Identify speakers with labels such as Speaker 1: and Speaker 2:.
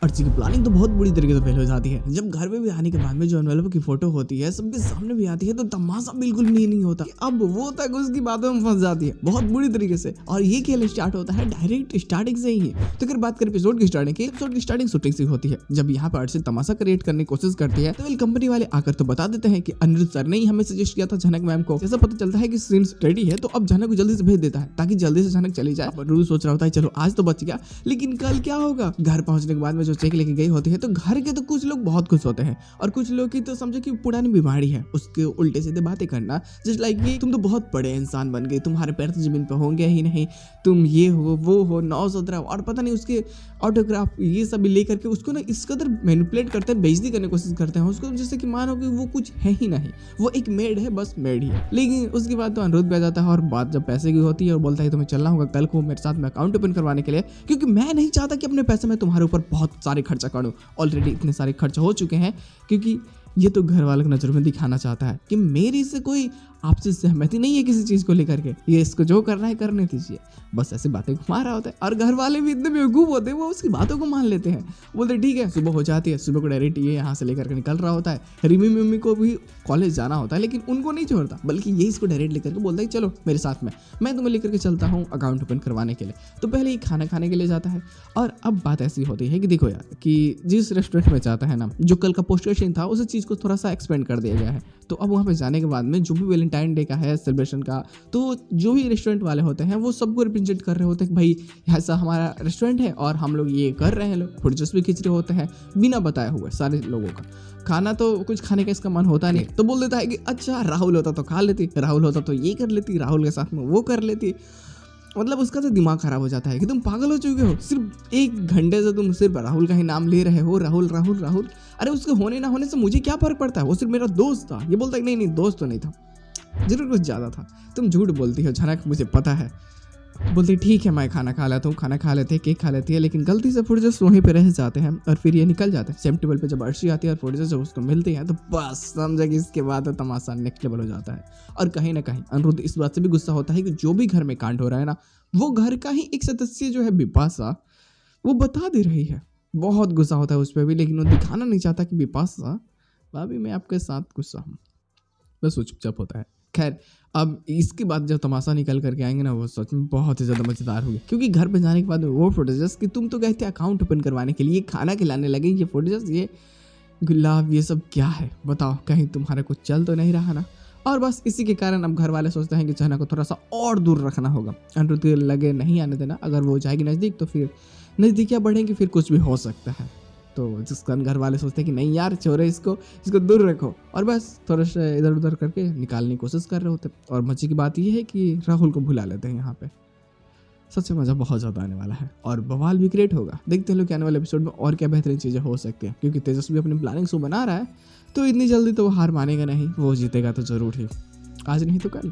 Speaker 1: अर्ची की प्लानिंग तो बहुत बुरी तरीके से फेल हो जाती है। जब घर में भी आने के बाद में जो एनवेलप की फोटो होती है सबके सामने भी आती है तो तमाशा बिल्कुल भी नहीं होता। अब वो तक उसकी बातों में फंस जाती है बहुत बुरी तरीके से। और ये खेल स्टार्ट होता है डायरेक्ट स्टार्टिंग से ही। तो अगर बात करें एपिसोड की स्टार्टिंग की, एपिसोड की स्टार्टिंग शूटिंग से होती है। जब यहाँ पर अर्ची तमाशा क्रिएट करने की कोशिश करती है तो वेल कंपनी वाले आकर तो बता देते हैं कि अनिरुद्ध सर ने ही हमें सजेस्ट किया था झनक मैम को। जैसा पता चलता है कि सीन्स रेडी है तो अब झनक को जल्दी से भेज देता है ताकि जल्दी से झनक चली जाए। अनिरुद्ध सोच रहा होता है चलो आज तो बच गया, लेकिन कल क्या होगा। घर पहुंचने के बाद में जो चेक लेके गई होती है तो घर के तो कुछ लोग बहुत खुश होते हैं और कुछ लोग की तो समझो कि पुरानी बीमारी है उसके उल्टे सीधे बातें करना। जस्ट लाइक कि तुम तो बहुत बड़े इंसान बन गए, तुम्हारे पैर तो जमीन पे होंगे ही नहीं, तुम ये हो वो हो 917 और पता नहीं उसके ऑटोग्राफ ये सब लेकर के उसको ना इस कदर मैनिपुलेट करते हैं, बेइज्जती करने की कोशिश करते हैं उसको, जैसे कि मानो कि वो कुछ है ही नहीं, वो एक मेड है, बस मेड ही है। लेकिन उसके बाद तो अनिरुद्ध भी आ जाता है और बात जब पैसे की होती है और बोलता है तुम्हें चलना होगा कल को मेरे साथ में अकाउंट ओपन करवाने के लिए, क्योंकि मैं नहीं चाहता कि अपने पैसे में तुम्हारे ऊपर बहुत सारे खर्चा करूँ। ऑलरेडी इतने सारे खर्च हो चुके हैं, क्योंकि ये तो घर वालों की नजर में दिखाना चाहता है कि मेरी से कोई आपसे सहमति नहीं है किसी चीज को लेकर के, ये इसको जो करना है करने दीजिए। बस ऐसी बातें घुमा रहा होता है और घर वाले भी इतने बेवकूफ होते हैं वो उसकी बातों को मान लेते हैं। बोलते ठीक है। सुबह हो जाती है, सुबह को डायरेक्ट ये यहाँ से लेकर के निकल रहा होता है। रिमी मम्मी को भी कॉलेज जाना होता है लेकिन उनको नहीं छोड़ता, बल्कि ये इसको डायरेक्ट लेकर के बोलता है चलो मेरे साथ में, मैं तुम्हें लेकर के चलता हूँ अकाउंट ओपन करवाने के लिए। तो पहले ही खाना खाने के लिए जाता है। और अब बात ऐसी होती है कि देखो यार कि जिस रेस्टोरेंट में जाता है ना, जो कल का पोस्टर सीन था उस चीज़ को थोड़ा सा एक्सपेंड कर दिया गया है। तो अब वहाँ पे जाने के बाद में जो भी वैलेंटाइन डे का है सेलिब्रेशन का, तो जो भी रेस्टोरेंट वाले होते हैं वो सबको रिप्रेजेंट कर रहे होते हैं कि भाई ऐसा हमारा रेस्टोरेंट है और हम लोग ये कर रहे हैं। लोग फोटोज भी खींच रहे होते हैं बिना बताए हुए सारे लोगों का। खाना तो कुछ खाने का इसका मन होता नहीं, तो बोल देता है कि अच्छा राहुल होता तो खा लेती, राहुल होता तो ये कर लेती, राहुल के साथ में वो कर लेती। मतलब उसका तो दिमाग खराब हो जाता है कि तुम पागल हो चुके हो, सिर्फ एक घंटे से तुम सिर्फ राहुल का ही नाम ले रहे हो, राहुल राहुल राहुल। अरे उसके होने ना होने से मुझे क्या फर्क पड़ता है, वो सिर्फ मेरा दोस्त था। ये बोलता है नहीं नहीं दोस्त तो नहीं था, जरूर कुछ ज़्यादा था, तुम झूठ बोलती हो झनक मुझे पता है। बोलती ठीक है मैं खाना खा लेता हूँ, खाना खा लेते हैं, केक खा लेती है, लेकिन गलती से फुर्जस वहीं पे रह जाते हैं और फिर ये निकल जाते हैं। सेम टेबल पे जब अर्शी आती है और फुर्जस जब उसको मिलती है तो बस समझा कि इसके बाद तो तमाशा नेक्स्ट लेवल हो जाता है। और कहीं ना कहीं अनिरुद्ध इस बात से भी गुस्सा होता है कि जो भी घर में कांड हो रहा है ना, वो घर का ही एक सदस्य जो है बिपाशा वो बता दे रही है। बहुत गुस्सा होता है उस पर भी, लेकिन वो दिखाना नहीं चाहता कि बिपाशा भाभी मैं आपके साथ गुस्सा हूँ, बस वो चुपचाप होता है। खैर अब इसके बाद जब तमाशा निकल करके आएंगे ना वो सच में बहुत ही ज़्यादा मज़ेदार होगी, क्योंकि घर पे जाने के बाद वो फोटोजस कि तुम तो गए थे अकाउंट ओपन करवाने के लिए, खाना खिलाने लगे, ये फोटोजस ये गुलाब ये सब क्या है बताओ, कहीं तुम्हारा कुछ चल तो नहीं रहा ना। और बस इसी के कारण अब घर वाले सोचते हैं कि झना को थोड़ा सा और दूर रखना होगा, अनिरुद्ध के लगे नहीं आने देना। अगर वो जाएगी नज़दीक तो फिर नज़दीकियाँ बढ़ेंगी, फिर कुछ भी हो सकता है। तो जिस कारण घर वाले सोचते हैं कि नहीं यार छोरे इसको दूर रखो, और बस थोड़ा सा इधर उधर करके निकालने की कोशिश कर रहे होते। और मजे की बात यह है कि राहुल को भुला लेते हैं यहाँ पे। सच में मज़ा बहुत ज़्यादा आने वाला है और बवाल भी क्रिएट होगा। देखते हैं लोग कि आने वाले एपिसोड में और क्या बेहतरीन चीज़ें हो सकती हैं, क्योंकि तेजस्वी अपनी प्लानिंग शो बना रहा है तो इतनी जल्दी तो वो हार मानेगा नहीं, वो जीतेगा तो ज़रूर ही, आज नहीं तो कल।